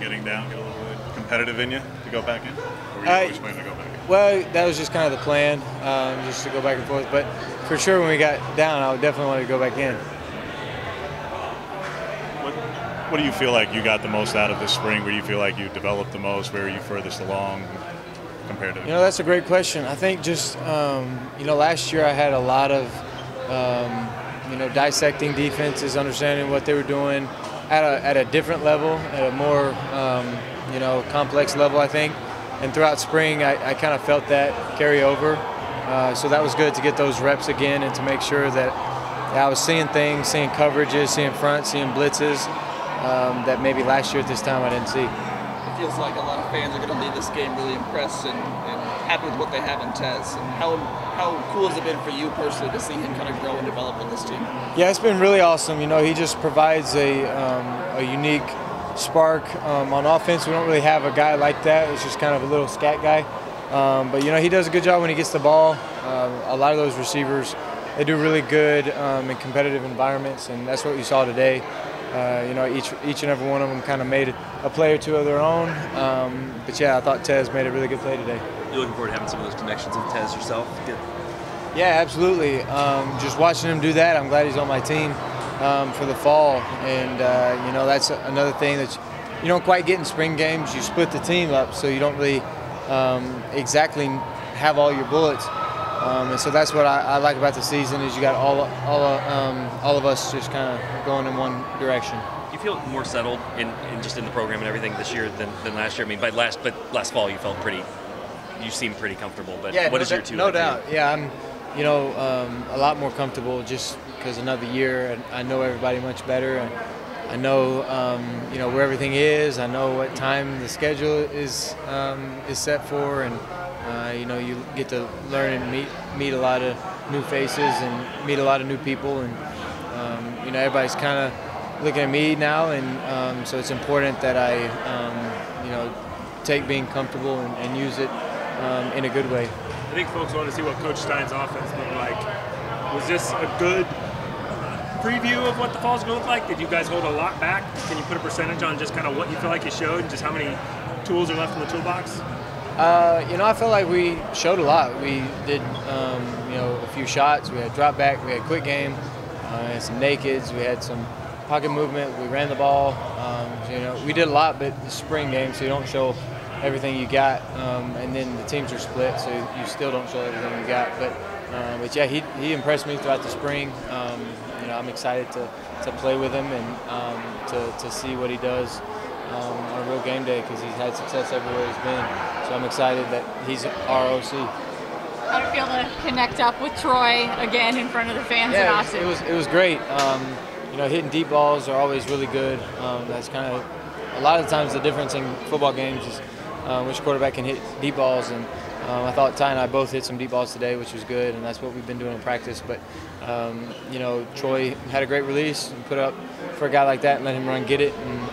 getting down get a little bit competitive in you to go back in? Or were you always planning to go back in? Well, that was just kind of the plan, just to go back and forth. But for sure, when we got down, I would definitely want to go back in. What do you feel like you got the most out of this spring? Where do you feel like you developed the most? Where are you furthest along compared to? That's a great question. I think just last year I had a lot of dissecting defenses, understanding what they were doing at a different level, at a more complex level, I think. And throughout spring, I kind of felt that carry over. So that was good to get those reps again and to make sure that I was seeing things, seeing coverages, seeing front, seeing blitzes that maybe last year at this time I didn't see. It feels like a lot of fans are going to leave this game really impressed and happy with what they have in Tez. And how cool has it been for you personally to see him kind of grow and develop with this team? Yeah, it's been really awesome. He just provides a unique spark on offense. We don't really have a guy like that. It's just kind of a little scat guy. But he does a good job when he gets the ball. A lot of those receivers, they do really good in competitive environments, and that's what you saw today. Each and every one of them kind of made a play or two of their own. But yeah, I thought Tez made a really good play today. You're looking forward to having some of those connections with Tez yourself? Good. Yeah, absolutely. Just watching him do that, I'm glad he's on my team for the fall. And, that's another thing that you don't quite get in spring games. You split the team up, so you don't really exactly have all your bullets. And so that's what I like about the season is you got all of us just kind of going in one direction. You feel more settled in the program and everything this year than last year. I mean, but last fall you felt you seemed pretty comfortable. But yeah, what is your two? No doubt. Yeah, I'm a lot more comfortable just because another year and I know everybody much better. And I know where everything is. I know what time the schedule is set for, and you get to learn and meet a lot of new faces and meet a lot of new people, and everybody's kind of looking at me now, and so it's important that I take being comfortable and use it in a good way. I think folks want to see what Coach Stein's offense looked like. Was this a good preview of what the fall's going to look like? Did you guys hold a lot back? Can you put a percentage on just kind of what you feel like you showed and just how many tools are left in the toolbox? I felt like we showed a lot. We did, a few shots. We had drop back. We had quick game. We had some nakeds. We had some pocket movement. We ran the ball. We did a lot, but the spring game, so you don't show everything you got. And then the teams are split, so you still don't show everything you got. But yeah, he impressed me throughout the spring. I'm excited to play with him and to see what he does on a real game day because he's had success everywhere he's been. So I'm excited that he's our OC. How did it feel to connect up with Troy again in front of the fans in Austin? It was great. Hitting deep balls are always really good. That's kind of a lot of the times the difference in football games is which quarterback can hit deep balls, and I thought Ty and I both hit some deep balls today, which was good, and that's what we've been doing in practice. But Troy had a great release and put up for a guy like that and let him run get it. And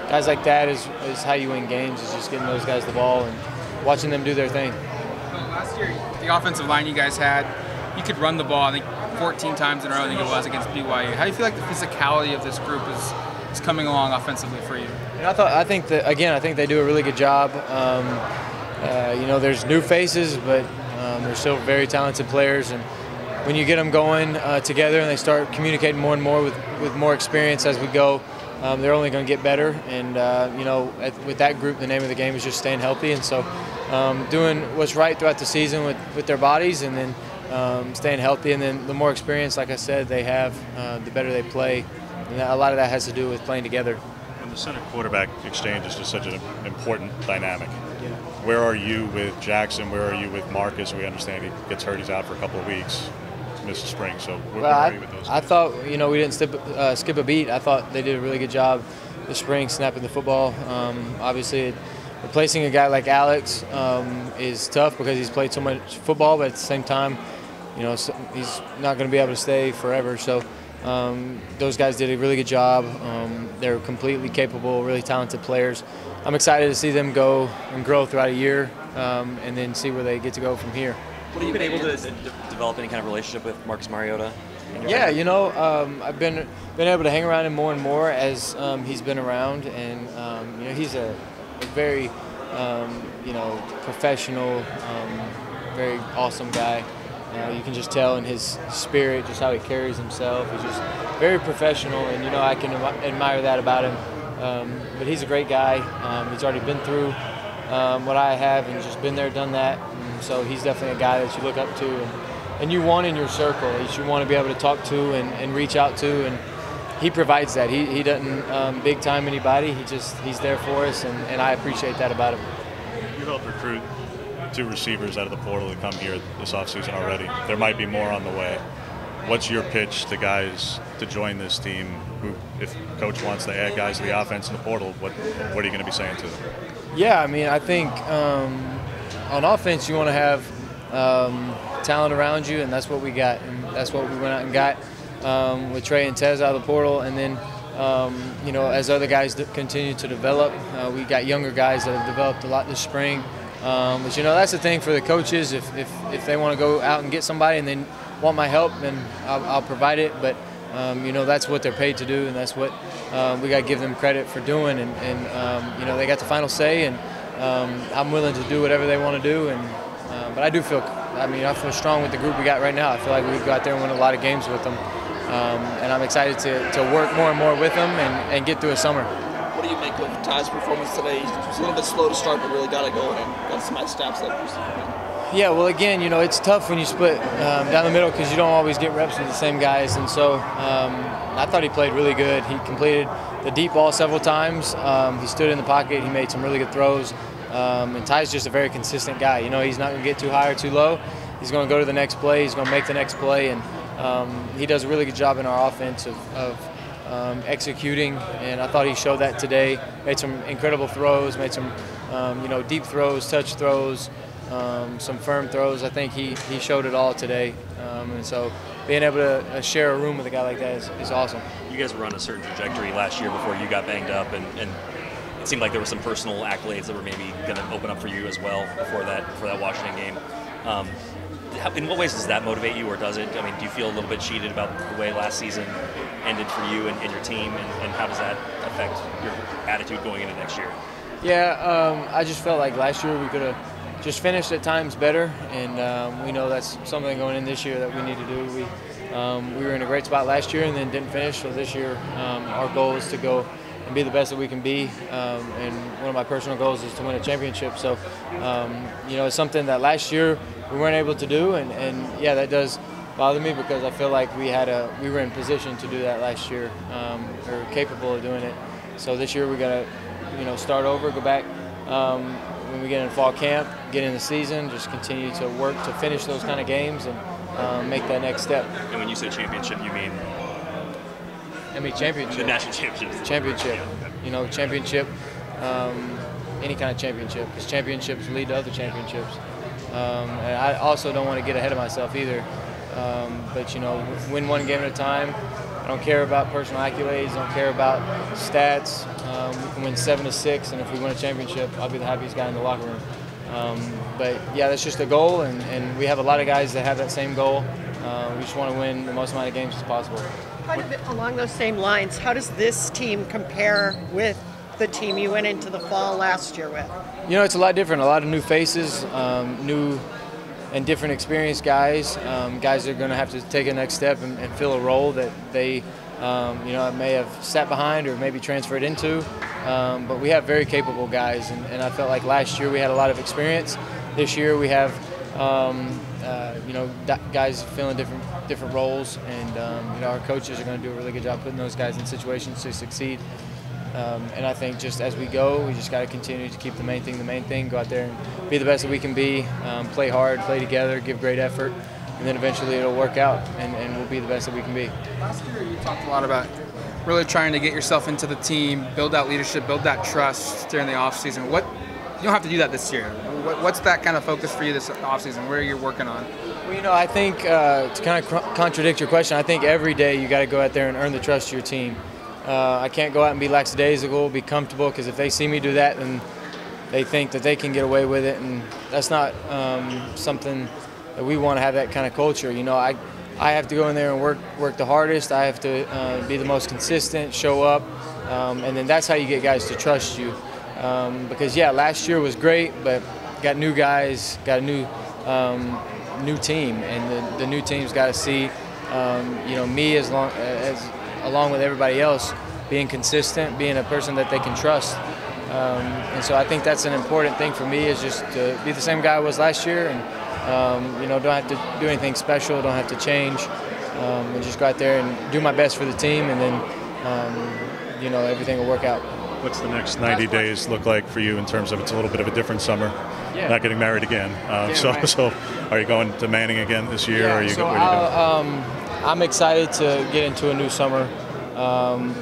guys like that is how you win games, is just getting those guys the ball and watching them do their thing. Last year, the offensive line you guys had, you could run the ball, I think 14 times in a row, I think it was, against BYU. How do you feel like the physicality of this group is coming along offensively for you? I think they do a really good job. There's new faces, but they're still very talented players, and when you get them going together and they start communicating more and more with more experience as we go, they're only going to get better. And with that group, the name of the game is just staying healthy, and so doing what's right throughout the season with their bodies, and then staying healthy. And then the more experience, like I said, they have, the better they play, and a lot of that has to do with playing together. And the center quarterback exchange is just such an important dynamic. Yeah. Where are you with Jackson? Where are you with Marcus? We understand he gets hurt. He's out for a couple of weeks. Missed the spring. So where are you with those guys? I thought we didn't skip a beat. I thought they did a really good job this spring snapping the football. Obviously, replacing a guy like Alex is tough because he's played so much football, but at the same time, he's not going to be able to stay forever. So those guys did a really good job. They're completely capable, really talented players. I'm excited to see them go and grow throughout a year and then see where they get to go from here. Have you been able to develop any kind of relationship with Marcus Mariota? Yeah, I've been able to hang around him more and more as he's been around, and he's a very professional, very awesome guy. You can just tell in his spirit, just how he carries himself. He's just very professional, and I can admire that about him. But he's a great guy. He's already been through what I have, and just been there, done that. And so he's definitely a guy that you look up to, and you want in your circle. That you want to be able to talk to and reach out to, and he provides that. He doesn't big time anybody. He's there for us, and I appreciate that about him. You helped recruit 2 receivers out of the portal to come here this offseason already. There might be more on the way. What's your pitch to guys to join this team who, if coach wants to add guys to the offense in the portal, what are you going to be saying to them? Yeah, I think on offense you want to have talent around you, and that's what we got. And that's what we went out and got with Trey and Tez out of the portal. And then, as other guys continue to develop, we got younger guys that have developed a lot this spring. But that's the thing for the coaches. If they want to go out and get somebody and then want my help, then I'll provide it. But that's what they're paid to do, and that's what we got to give them credit for doing. And they got the final say, and I'm willing to do whatever they want to do. But I do feel, I feel strong with the group we got right now. I feel like we go out there and win a lot of games with them, and I'm excited to work more and more with them and get through a summer. What do you make of Ty's performance today? He was a little bit slow to start, but really got it going and got some nice stats there. Yeah, well, again, it's tough when you split down the middle because you don't always get reps with the same guys. And so I thought he played really good. He completed the deep ball several times. He stood in the pocket. He made some really good throws. And Ty's just a very consistent guy. He's not going to get too high or too low. He's going to go to the next play. He's going to make the next play. And he does a really good job in our offense of executing, and I thought he showed that today. Made some incredible throws, made some deep throws, touch throws, some firm throws. I think he showed it all today, and so being able to share a room with a guy like that is awesome. You guys were on a certain trajectory last year before you got banged up, and it seemed like there were some personal accolades that were maybe going to open up for you as well before that Washington game. In what ways does that motivate you, or does it? Do you feel a little bit cheated about the way last season ended for you and your team, and how does that affect your attitude going into next year? Yeah, I just felt like last year we could have just finished at times better, and we know that's something going in this year that we need to do. We were in a great spot last year and then didn't finish, so this year our goal is to go and be the best that we can be, and one of my personal goals is to win a championship. So, it's something that last year we weren't able to do, and yeah, that does bother me because I feel like we were in position to do that last year, or capable of doing it. So this year we got to, start over, go back when we get in fall camp, get in the season, just continue to work to finish those kind of games and make that next step. And when you say championship, you mean? Championship. The national championship. Championship. Yeah. Championship. Any kind of championship, because championships lead to other championships. And I also don't want to get ahead of myself either. But win one game at a time. I don't care about personal accolades. Don't care about stats. We can win 7-6, and if we win a championship, I'll be the happiest guy in the locker room. But yeah, that's just a goal, and we have a lot of guys that have that same goal. We just want to win the most amount of games as possible. Kind of along those same lines, how does this team compare with the team you went into the fall last year with? It's a lot different. A lot of new faces, new and different experienced guys. Guys that are going to have to take a next step and fill a role that they, may have sat behind or maybe transferred into. But we have very capable guys, and I felt like last year we had a lot of experience. This year we have, guys filling different roles, and our coaches are going to do a really good job putting those guys in situations to succeed. And I think just as we go, we just got to continue to keep the main thing, go out there and be the best that we can be, play hard, play together, give great effort, and then eventually it'll work out, and we'll be the best that we can be. Last year you talked a lot about really trying to get yourself into the team, build that leadership, build that trust during the offseason. You don't have to do that this year. What's that kind of focus for you this offseason? Where are you working on? Well, I think to kind of contradict your question, I think every day you got to go out there and earn the trust of your team. I can't go out and be lackadaisical, be comfortable, because if they see me do that, then they think that they can get away with it, and that's not something that we want to have, that kind of culture. I I have to go in there and work the hardest. I have to be the most consistent, show up, and then that's how you get guys to trust you. Because yeah, last year was great, but got new guys, got a new team, and the new team's got to see me along with everybody else being consistent, being a person that they can trust. And so I think that's an important thing for me, is just to be the same guy I was last year, and don't have to do anything special, don't have to change, and just go out there and do my best for the team, and then everything will work out. What's the next 90 days look like for you in terms of, it's a little bit of a different summer? Yeah. Not getting married again. So are you going to Manning again this year? Yeah, or are you so I'm excited to get into a new summer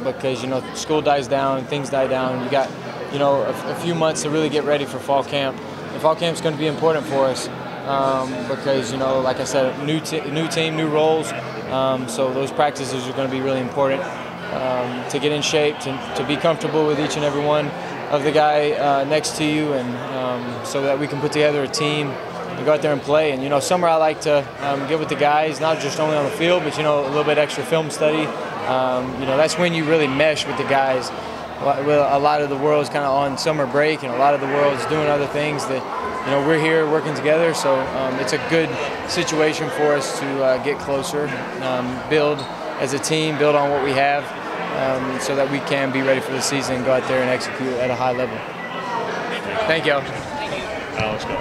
because school dies down, things die down. You got a few months to really get ready for fall camp. And fall camp's going to be important for us because like I said, new team, new roles. So those practices are going to be really important to get in shape, to be comfortable with each and every one of the guy next to you, and so that we can put together a team and go out there and play. And summer I like to get with the guys, not just only on the field, but a little bit extra film study. That's when you really mesh with the guys. A lot of the world's kind of on summer break, and a lot of the world's doing other things that we're here working together. So it's a good situation for us to get closer, build as a team, build on what we have, so that we can be ready for the season and go out there and execute at a high level. Thank you. Alex, go.